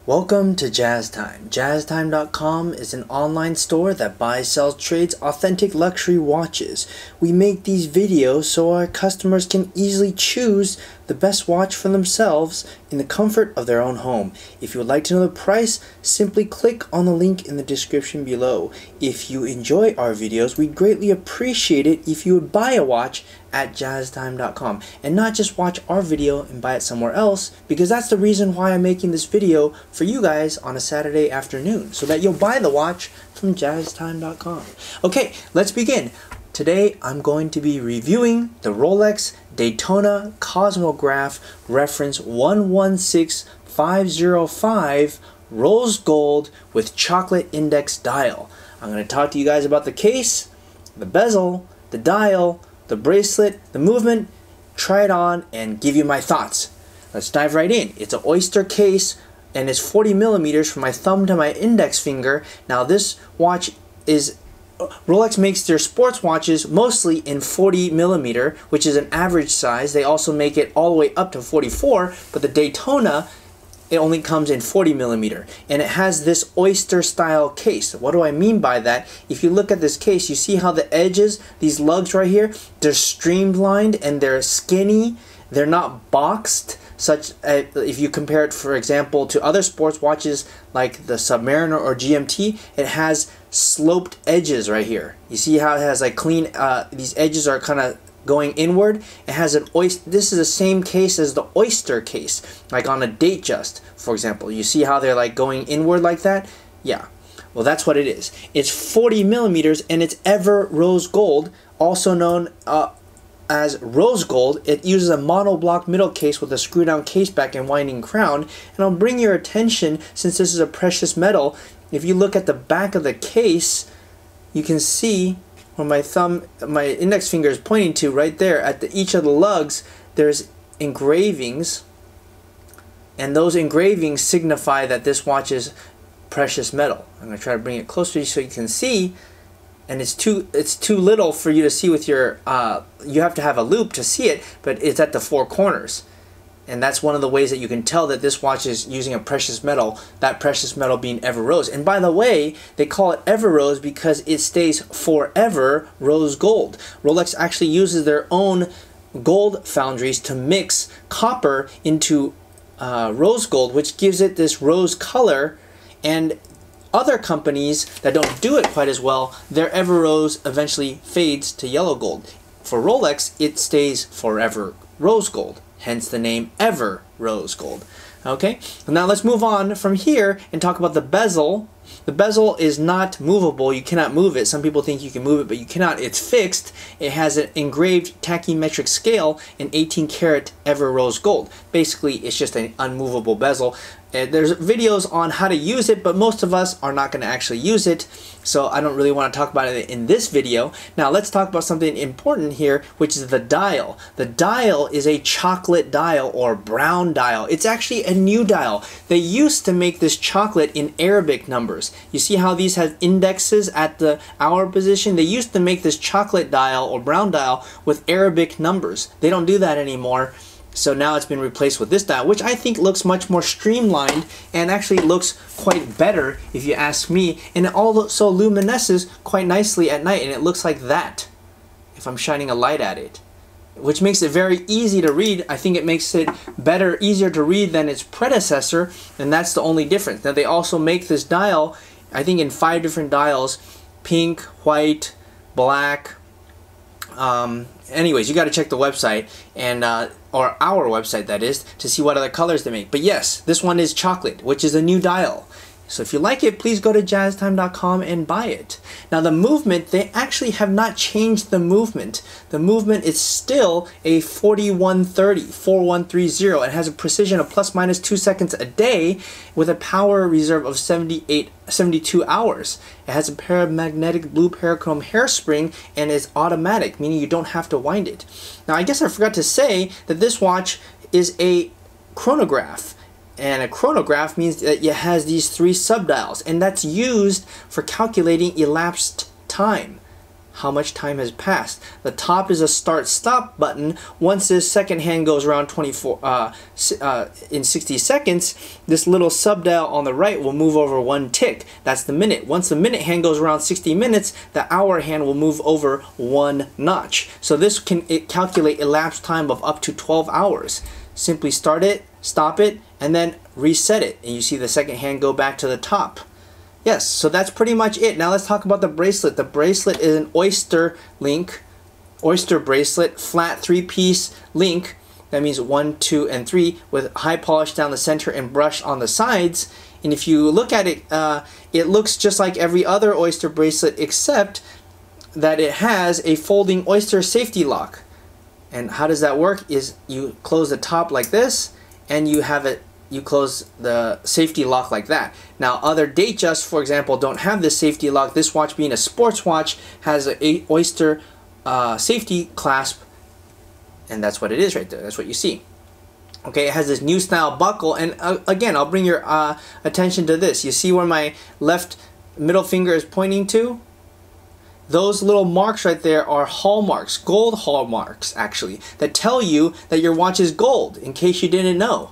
Welcome to Jazz Time. JazzTime.com is an online store that buys, sells, trades authentic luxury watches. We make these videos so our customers can easily choose the best watch for themselves in the comfort of their own home. If you would like to know the price, simply click on the link in the description below. If you enjoy our videos, we'd greatly appreciate it if you would buy a watch at jazztime.com and not just watch our video and buy it somewhere else, because that's the reason why I'm making this video for you guys on a Saturday afternoon, so that you'll buy the watch from jazztime.com. Okay, let's begin. Today I'm going to be reviewing the Rolex Daytona Cosmograph reference 116505 rose gold with chocolate index dial. I'm going to talk to you guys about the case, the bezel, the dial, the bracelet, the movement, try it on, and give you my thoughts. Let's dive right in. It's an oyster case, and it's 40 millimeters from my thumb to my index finger. Now this watch is, Rolex makes their sports watches mostly in 40 millimeter, which is an average size. They also make it all the way up to 44, but the Daytona, it only comes in 40 millimeter, and it has this oyster style case. What do I mean by that? If you look at this case, you see how the edges, these lugs right here, they're streamlined and they're skinny. They're not boxed, such if you compare it, for example, to other sports watches like the Submariner or GMT, it has sloped edges right here. You see how it has like clean, these edges are kind of going inward. It has an oyster. This is the same case as the oyster case, like on a Datejust, for example. You see how they're like going inward like that? Yeah, well, that's what it is. It's 40 millimeters and it's Everose Gold, also known as rose gold. It uses a monoblock middle case with a screw down case back and winding crown. And I'll bring your attention, since this is a precious metal, if you look at the back of the case, you can see where my index finger is pointing to, right there at each of the lugs, there's engravings, and those engravings signify that this watch is precious metal. I'm going to try to bring it closer so you can see, and it's too little for you to see with your, you have to have a loop to see it, but it's at the four corners. And that's one of the ways that you can tell that this watch is using a precious metal, that precious metal being Everose. And by the way, they call it Everose because it stays forever rose gold. Rolex actually uses their own gold foundries to mix copper into rose gold, which gives it this rose color. And other companies that don't do it quite as well, their Everose eventually fades to yellow gold. For Rolex, it stays forever rose gold. Hence the name Everose Gold. Okay, now let's move on from here and talk about the bezel. The bezel is not movable. You cannot move it. Some people think you can move it, but you cannot. It's fixed. It has an engraved tachymetric scale in 18 karat Everose Gold. Basically, it's just an unmovable bezel. There's videos on how to use it, but most of us are not going to actually use it, so I don't really want to talk about it in this video. Now let's talk about something important here, which is the dial. The dial is a chocolate dial or brown dial. It's actually a new dial. They used to make this chocolate in Arabic numbers. You see how these have indexes at the hour position? They used to make this chocolate dial or brown dial with Arabic numbers. They don't do that anymore. So now it's been replaced with this dial, which I think looks much more streamlined and actually looks quite better if you ask me. And it also luminesces quite nicely at night, and it looks like that if I'm shining a light at it, which makes it very easy to read. I think it makes it better, easier to read than its predecessor, and that's the only difference. Now they also make this dial, I think, in 5 different dials: pink, white, black. Anyways, you got to check the website, and or our website, that is, to see what other colors they make. But yes, this one is chocolate, which is a new dial. So if you like it, please go to jazztime.com and buy it. Now the movement, they actually have not changed the movement. The movement is still a 4130. It has a precision of ±2 seconds a day with a power reserve of 72 hours. It has a paramagnetic blue parachrome hairspring and is automatic, meaning you don't have to wind it. Now I guess I forgot to say that this watch is a chronograph. And a chronograph means that it has these 3 subdials, and that's used for calculating elapsed time. how much time has passed. The top is a start-stop button. Once this second hand goes around in 60 seconds, this little subdial on the right will move over 1 tick. That's the minute. Once the minute hand goes around 60 minutes, the hour hand will move over 1 notch. So this can calculate elapsed time of up to 12 hours. Simply start it, stop it, and then reset it. And you see the second hand go back to the top. Yes, so that's pretty much it. Now let's talk about the bracelet. The bracelet is an oyster bracelet, flat 3-piece link. That means 1, 2, and 3 with high polish down the center and brush on the sides. And if you look at it, it looks just like every other oyster bracelet except that it has a folding oyster safety lock. And how does that work is you close the top like this and you close the safety lock like that. Now other Datejust, for example, don't have this safety lock. This watch, being a sports watch, has a oyster safety clasp, and that's what it is right there. That's what you see. Okay, it has this new style buckle, and again, I'll bring your attention to this. You see where my left middle finger is pointing to? Those little marks right there are hallmarks, gold hallmarks actually, that tell you that your watch is gold, in case you didn't know.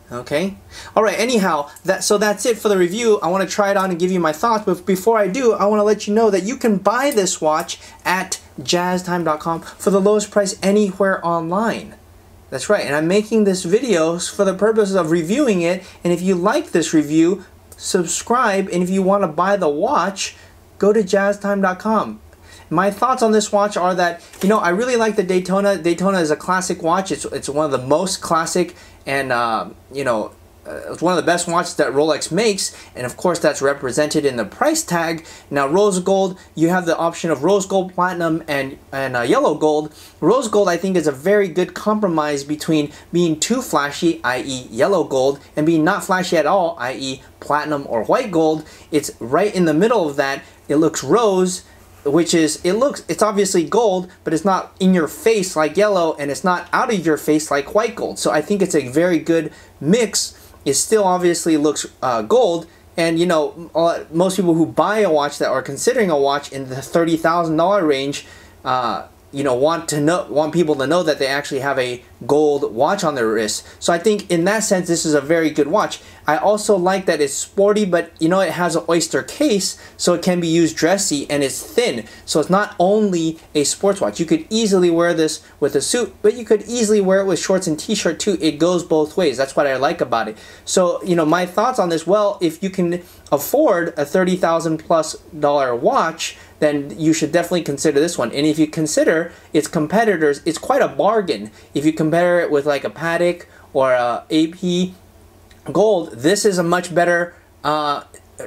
Okay, all right, anyhow, so that's it for the review. I want to try it on and give you my thoughts, but before I do, I want to let you know that you can buy this watch at jazztime.com for the lowest price anywhere online. That's right, and I'm making this video for the purpose of reviewing it, and if you like this review, subscribe, and if you want to buy the watch, go to jazztime.com. My thoughts on this watch are that, you know, I really like the Daytona. Daytona is a classic watch. It's one of the most classic and, you know, it's one of the best watches that Rolex makes, and of course that's represented in the price tag. Now rose gold, you have the option of rose gold, platinum, and yellow gold. Rose gold, I think, is a very good compromise between being too flashy, i.e. yellow gold, and being not flashy at all, i.e. platinum or white gold. It's right in the middle of that. It looks rose, which is, it's obviously gold, but it's not in your face like yellow, and it's not out of your face like white gold. So I think it's a very good mix. It still obviously looks gold, and you know, most people who buy a watch that are considering a watch in the $30,000 range, you know, want people to know that they actually have a gold watch on their wrist. So I think in that sense, this is a very good watch. I also like that it's sporty, but you know, it has an oyster case, so it can be used dressy, and it's thin. So it's not only a sports watch. You could easily wear this with a suit, but you could easily wear it with shorts and t-shirt too. It goes both ways. That's what I like about it. So, you know, my thoughts on this, well, if you can afford a $30,000+ watch, then you should definitely consider this one. And if you consider its competitors, it's quite a bargain. If you compare it with like a Patek or a AP Gold, this is a much better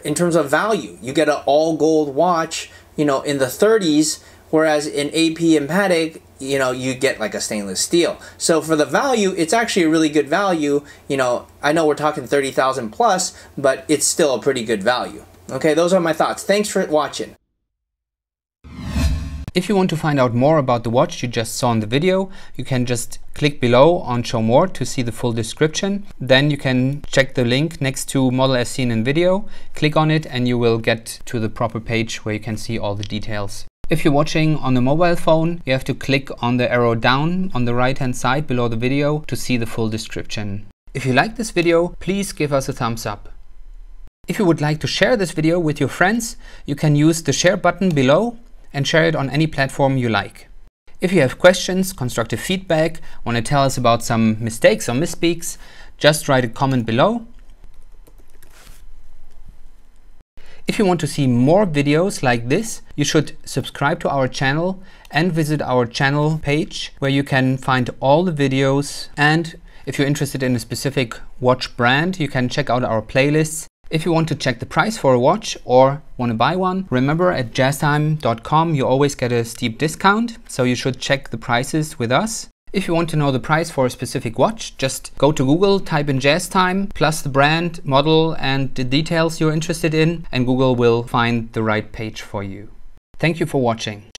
in terms of value. You get an all gold watch, you know, in the 30s, whereas in AP and Patek, you know, you get like a stainless steel. So for the value, it's actually a really good value. You know, I know we're talking 30,000 plus, but it's still a pretty good value. Okay, those are my thoughts. Thanks for watching. If you want to find out more about the watch you just saw in the video, you can just click below on Show More to see the full description. Then you can check the link next to Model as seen in video, click on it, and you will get to the proper page where you can see all the details. If you're watching on a mobile phone, you have to click on the arrow down on the right hand side below the video to see the full description. If you like this video, please give us a thumbs up. If you would like to share this video with your friends, you can use the share button below and share it on any platform you like. If you have questions, constructive feedback, want to tell us about some mistakes or misspeaks, just write a comment below. If you want to see more videos like this, you should subscribe to our channel and visit our channel page where you can find all the videos. And if you're interested in a specific watch brand, you can check out our playlists. If you want to check the price for a watch or want to buy one, remember at jazztime.com you always get a steep discount, so you should check the prices with us. If you want to know the price for a specific watch, just go to Google, type in JazzTime, plus the brand, model, and the details you're interested in, and Google will find the right page for you. Thank you for watching.